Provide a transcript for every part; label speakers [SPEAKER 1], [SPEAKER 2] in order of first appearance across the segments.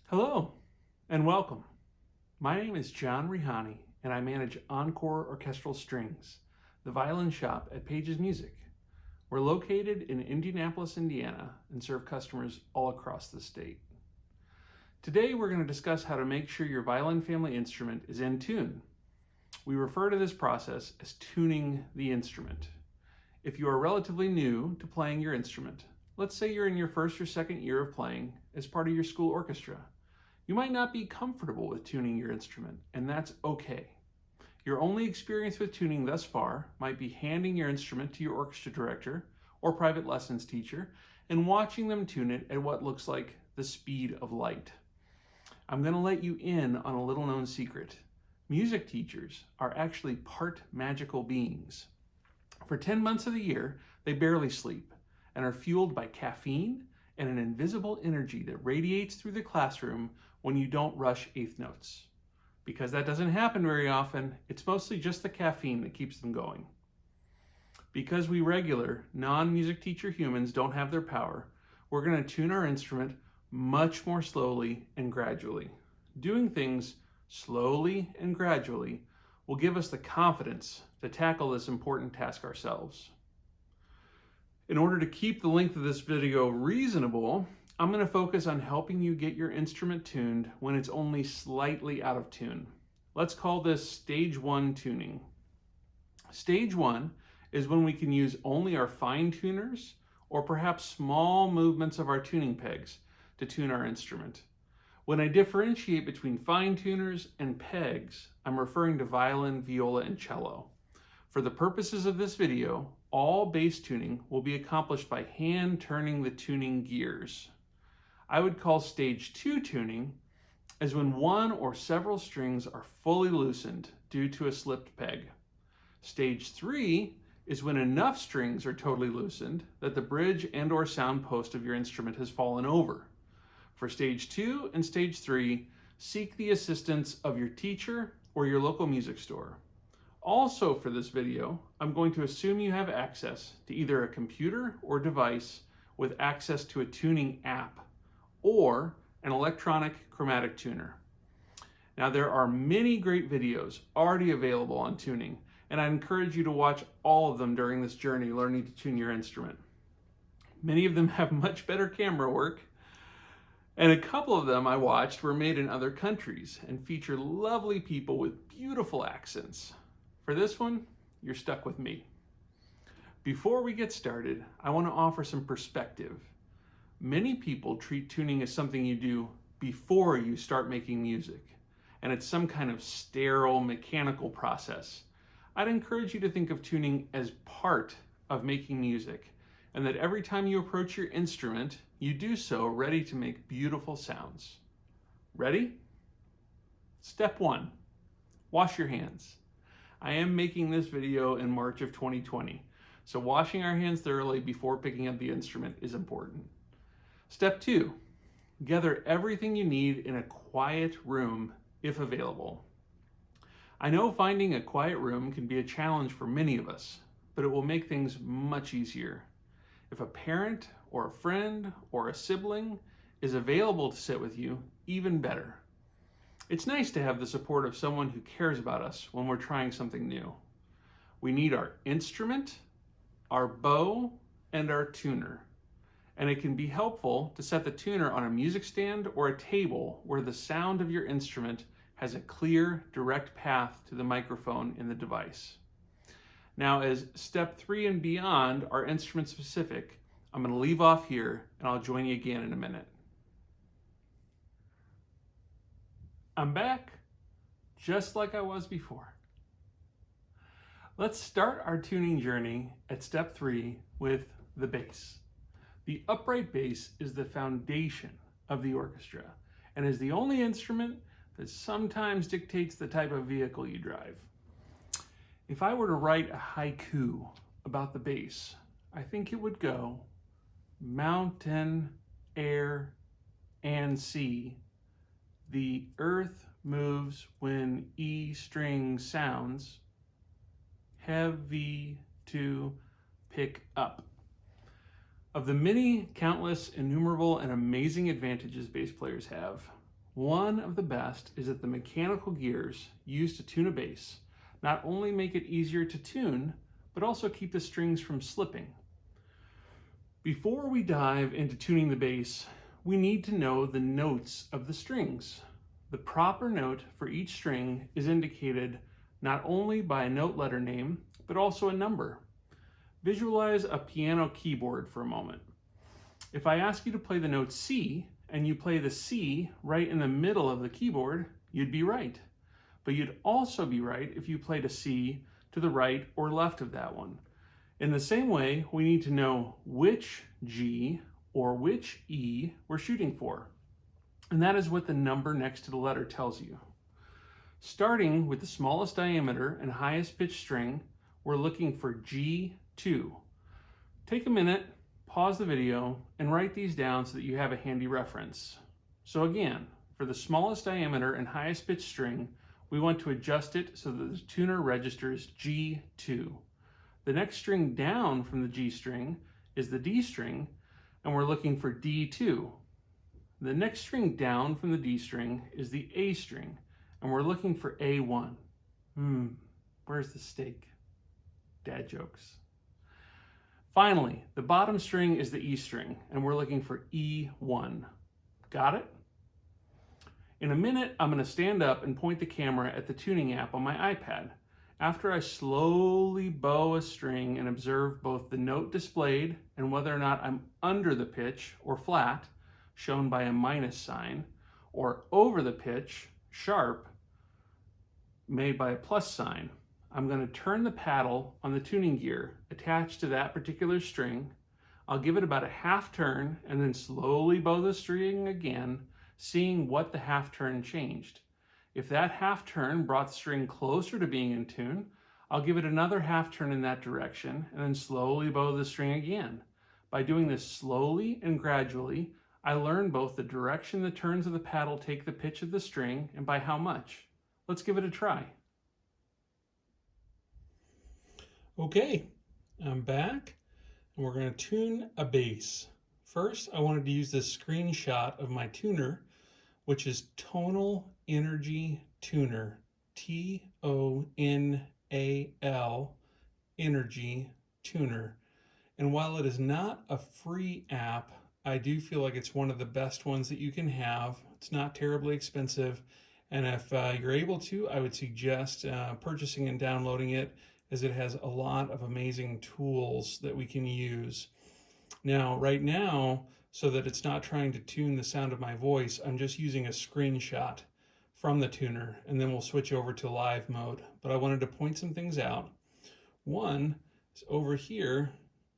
[SPEAKER 1] Hello and welcome. My name is John Rihani and I manage Encore Orchestral Strings, the violin shop at Pages Music. We're located in Indianapolis, Indiana and serve customers all across the state. Today we're going to discuss how to make sure your violin family instrument is in tune. We refer to this process as tuning the instrument. If you are relatively new to playing your instrument, let's say you're in your first or second year of playing as part of your school orchestra, you might not be comfortable with tuning your instrument, and that's okay. Your only experience with tuning thus far might be handing your instrument to your orchestra director or private lessons teacher and watching them tune it at what looks like the speed of light. I'm going to let you in on a little known secret. Music teachers are actually part magical beings. For 10 months of the year, they barely sleep and are fueled by caffeine and an invisible energy that radiates through the classroom when you don't rush eighth notes. Because that doesn't happen very often, it's mostly just the caffeine that keeps them going. Because we regular, non-music teacher humans don't have their power, we're going to tune our instrument much more slowly and gradually. Doing things slowly and gradually will give us the confidence to tackle this important task ourselves. In order to keep the length of this video reasonable, I'm going to focus on helping you get your instrument tuned when it's only slightly out of tune. Let's call this stage 1 tuning. Stage 1 is when we can use only our fine tuners or perhaps small movements of our tuning pegs to tune our instrument. When I differentiate between fine tuners and pegs, I'm referring to violin, viola, and cello. For the purposes of this video, all bass tuning will be accomplished by hand turning the tuning gears. I would call stage 2 tuning as when one or several strings are fully loosened due to a slipped peg. Stage 3 is when enough strings are totally loosened that the bridge and or sound post of your instrument has fallen over. For stage 2 and stage 3, seek the assistance of your teacher or your local music store. Also for this video, I'm going to assume you have access to either a computer or device with access to a tuning app or an electronic chromatic tuner. Now there are many great videos already available on tuning, and I encourage you to watch all of them during this journey learning to tune your instrument. Many of them have much better camera work, and a couple of them I watched were made in other countries and feature lovely people with beautiful accents. For this one, you're stuck with me. Before we get started, I want to offer some perspective. Many people treat tuning as something you do before you start making music, and it's some kind of sterile mechanical process. I'd encourage you to think of tuning as part of making music, and that every time you approach your instrument, you do so ready to make beautiful sounds. Ready? Step 1, wash your hands. I am making this video in March of 2020, so washing our hands thoroughly before picking up the instrument is important. Step 2, gather everything you need in a quiet room if available. I know finding a quiet room can be a challenge for many of us, but it will make things much easier. If a parent or a friend or a sibling is available to sit with you, even better. It's nice to have the support of someone who cares about us when we're trying something new. We need our instrument, our bow, and our tuner. And it can be helpful to set the tuner on a music stand or a table where the sound of your instrument has a clear, direct path to the microphone in the device. Now, as step 3 and beyond are instrument specific, I'm going to leave off here and I'll join you again in a minute. I'm back, just like I was before. Let's start our tuning journey at step 3 with the bass. The upright bass is the foundation of the orchestra and is the only instrument that sometimes dictates the type of vehicle you drive. If I were to write a haiku about the bass, I think it would go mountain, air, and sea. The earth moves when E string sounds, heavy to pick up. Of the many, countless, innumerable, and amazing advantages bass players have, One of the best is that the mechanical gears used to tune a bass not only make it easier to tune, but also keep the strings from slipping. Before we dive into tuning the bass, we need to know the notes of the strings. The proper note for each string is indicated not only by a note letter name, but also a number. Visualize a piano keyboard for a moment. If I ask you to play the note C, and you play the C right in the middle of the keyboard, you'd be right. But you'd also be right if you played a C to the right or left of that one. In the same way, we need to know which G or which E we're shooting for. And that is what the number next to the letter tells you. Starting with the smallest diameter and highest pitch string, we're looking for G2. Take a minute, pause the video, and write these down so that you have a handy reference. So again, for the smallest diameter and highest pitch string, we want to adjust it so that the tuner registers G2. The next string down from the G string is the D string, and we're looking for D2. The next string down from the D string is the A string, and we're looking for A1. Where's the steak? Dad jokes. Finally, the bottom string is the E string, and we're looking for E1. Got it? In a minute, I'm going to stand up and point the camera at the tuning app on my iPad. After I slowly bow a string and observe both the note displayed and whether or not I'm under the pitch or flat, shown by a minus sign, or over the pitch, sharp, made by a plus sign, I'm going to turn the paddle on the tuning gear attached to that particular string. I'll give it about a half turn and then slowly bow the string again, seeing what the half turn changed. If that half turn brought the string closer to being in tune, I'll give it another half turn in that direction and then slowly bow the string again. By doing this slowly and gradually, I learn both the direction the turns of the paddle take the pitch of the string and by how much. Let's give it a try. Okay, I'm back and we're going to tune a bass. First, I wanted to use this screenshot of my tuner, which is Tonal Energy Tuner, Tonal Energy Tuner. And while it is not a free app, I do feel like it's one of the best ones that you can have. It's not terribly expensive. And if you're able to, I would suggest purchasing and downloading it, as it has a lot of amazing tools that we can use. Now, right now, so that it's not trying to tune the sound of my voice, I'm just using a screenshot from the tuner, and then we'll switch over to live mode. But I wanted to point some things out. One is over here,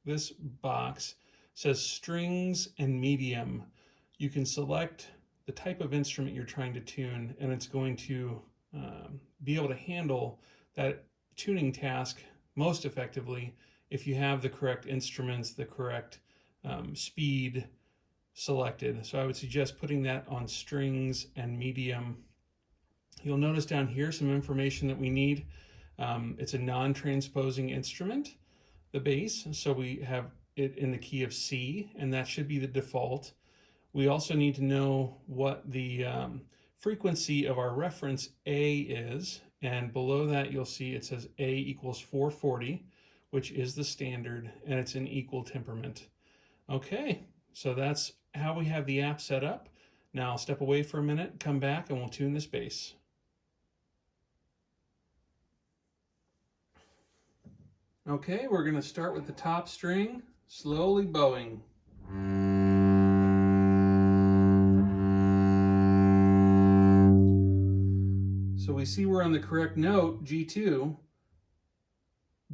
[SPEAKER 1] this box says strings and medium. You can select the type of instrument you're trying to tune, and it's going to be able to handle that tuning task most effectively if you have the correct instruments, the correct speed selected. So I would suggest putting that on strings and medium. You'll notice down here some information that we need. It's a non-transposing instrument, the bass, so we have it in the key of C, and that should be the default. We also need to know what the frequency of our reference A is, and below that you'll see it says A equals 440, which is the standard, and it's an equal temperament. Okay, so that's how we have the app set up. Now I'll step away for a minute, come back, and we'll tune this bass. Okay, we're going to start with the top string, slowly bowing. So we see we're on the correct note, G2,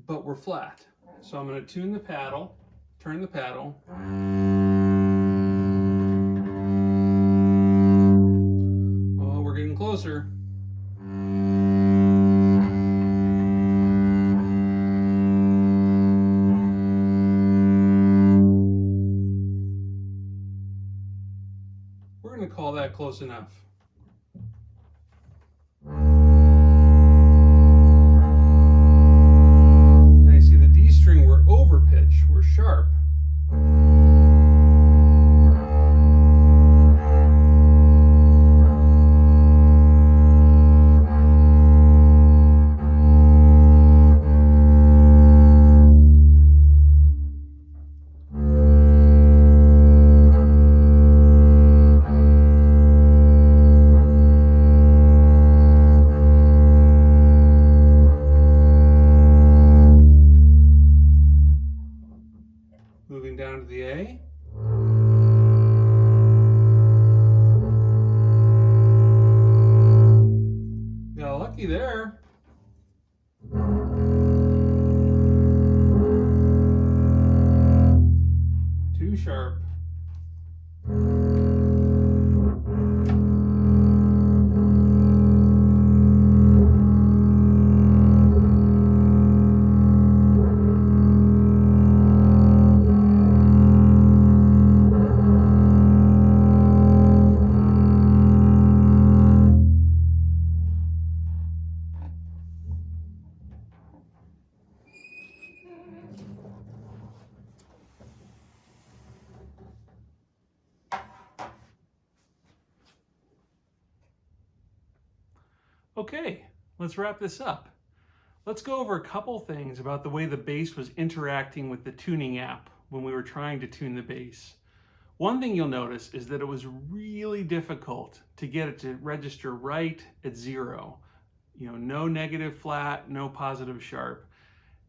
[SPEAKER 1] but we're flat. So I'm going to tune the paddle, turn the paddle. Oh, we're getting closer. We're going to call that close enough. Now you see the D string, we're over pitch, we're sharp. funky there. Too sharp. Okay, let's wrap this up. Let's go over a couple things about the way the bass was interacting with the tuning app when we were trying to tune the bass. One thing you'll notice is that it was really difficult to get it to register right at 0. No negative flat, no positive sharp.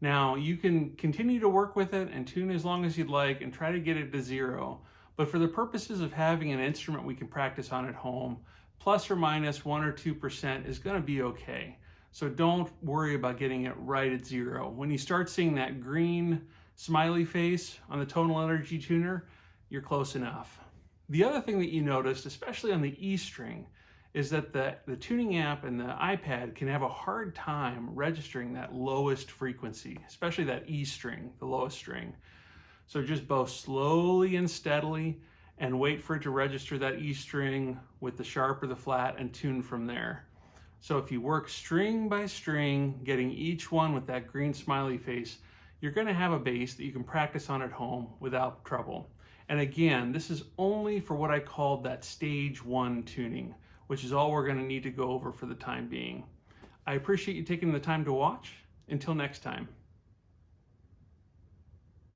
[SPEAKER 1] Now, you can continue to work with it and tune as long as you'd like and try to get it to 0. But for the purposes of having an instrument we can practice on at home, plus or minus 1 or 2% is going to be okay. So don't worry about getting it right at 0. When you start seeing that green smiley face on the tonal energy tuner, you're close enough. The other thing that you noticed, especially on the E string, is that the tuning app and the iPad can have a hard time registering that lowest frequency, especially that E string, the lowest string. So just bow slowly and steadily and wait for it to register that E string with the sharp or the flat and tune from there. So if you work string by string, getting each one with that green smiley face, you're going to have a bass that you can practice on at home without trouble. And again, this is only for what I called that stage 1 tuning, which is all we're going to need to go over for the time being. I appreciate you taking the time to watch. Until next time.